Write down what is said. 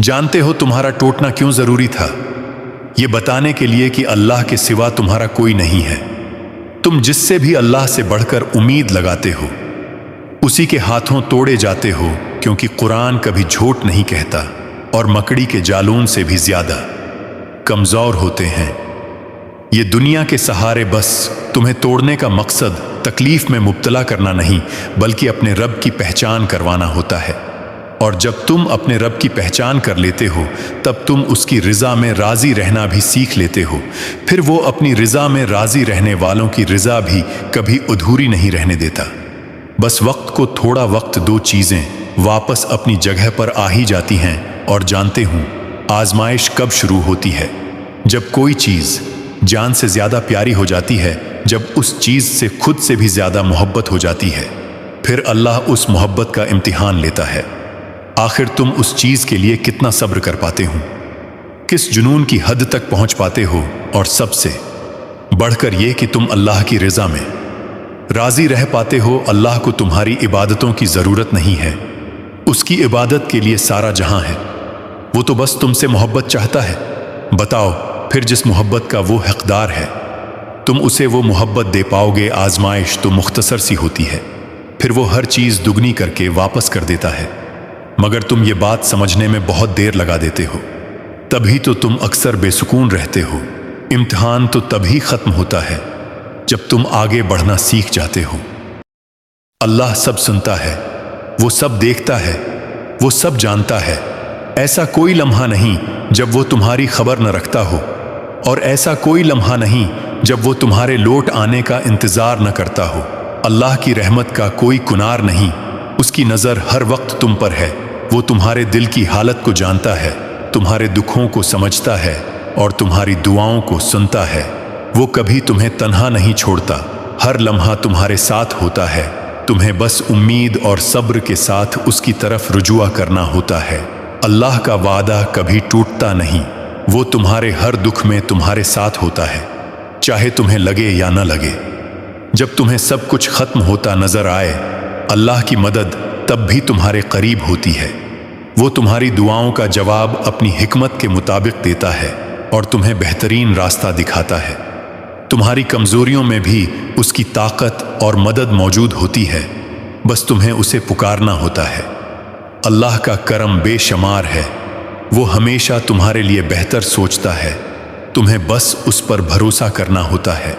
जानते हो तुम्हारा टूटना क्यों जरूरी था? ये बताने के लिए कि अल्लाह के सिवा तुम्हारा कोई नहीं है। तुम जिससे भी अल्लाह से बढ़कर उम्मीद लगाते हो उसी के हाथों तोड़े जाते हो, क्योंकि कुरान कभी झूठ नहीं कहता और मकड़ी के जालून से भी ज्यादा कमजोर होते हैं। ये दुनिया के सहारे बस तुम्हें तोड़ने का मकसद तकलीफ में मुब्तला करना नहीं, बल्कि अपने रब की पहचान करवाना होता है। और जब तुम अपने रब की पहचान कर लेते हो तब तुम उसकी रिज़ा में राज़ी रहना भी सीख लेते हो। फिर वो अपनी रिज़ा में राज़ी रहने वालों की रिज़ा भी कभी अधूरी नहीं रहने देता। बस वक्त को थोड़ा वक्त दो, चीज़ें वापस अपनी जगह पर आ ही जाती हैं। और जानते हूँ आजमाइश कब शुरू होती है? जब कोई चीज़ जान से ज़्यादा प्यारी हो जाती है, जब उस चीज़ से खुद से भी ज़्यादा मोहब्बत हो जाती है। फिर अल्लाह उस मोहब्बत का इम्तिहान लेता है। आखिर तुम उस चीज़ के लिए कितना सब्र कर पाते हो, किस जुनून की हद तक पहुंच पाते हो, और सबसे बढ़कर यह कि तुम अल्लाह की रज़ा में राज़ी रह पाते हो। अल्लाह को तुम्हारी इबादतों की ज़रूरत नहीं है, उसकी इबादत के लिए सारा जहां है। वो तो बस तुमसे मोहब्बत चाहता है। बताओ फिर जिस मोहब्बत का वो हकदार है, तुम उसे वो मोहब्बत दे पाओगे? आजमाइश तो मुख्तसर सी होती है, फिर वो हर चीज़ दुगनी करके वापस कर देता है। मगर तुम ये बात समझने में बहुत देर लगा देते हो, तभी तो तुम अक्सर बेसुकून रहते हो। इम्तिहान तो तभी ख़त्म होता है जब तुम आगे बढ़ना सीख जाते हो। अल्लाह सब सुनता है, वो सब देखता है, वो सब जानता है। ऐसा कोई लम्हा नहीं जब वो तुम्हारी खबर न रखता हो, और ऐसा कोई लम्हा नहीं जब वो तुम्हारे लौट आने का इंतज़ार न करता हो। अल्लाह की रहमत का कोई कुनार नहीं, उसकी नज़र हर वक्त तुम पर है। वो तुम्हारे दिल की हालत को जानता है, तुम्हारे दुखों को समझता है और तुम्हारी दुआओं को सुनता है। वो कभी तुम्हें तन्हा नहीं छोड़ता, हर लम्हा तुम्हारे साथ होता है। तुम्हें बस उम्मीद और सब्र के साथ उसकी तरफ रुजुआ करना होता है। अल्लाह का वादा कभी टूटता नहीं, वो तुम्हारे हर दुख में तुम्हारे साथ होता है, चाहे तुम्हें लगे या न लगे। जब तुम्हें सब कुछ खत्म होता नजर आए, अल्लाह की मदद तब भी तुम्हारे करीब होती है। वो तुम्हारी दुआओं का जवाब अपनी हिकमत के मुताबिक देता है और तुम्हें बेहतरीन रास्ता दिखाता है। तुम्हारी कमजोरियों में भी उसकी ताकत और मदद मौजूद होती है, बस तुम्हें उसे पुकारना होता है। अल्लाह का करम बेशुमार है, वो हमेशा तुम्हारे लिए बेहतर सोचता है। तुम्हें बस उस पर भरोसा करना होता है।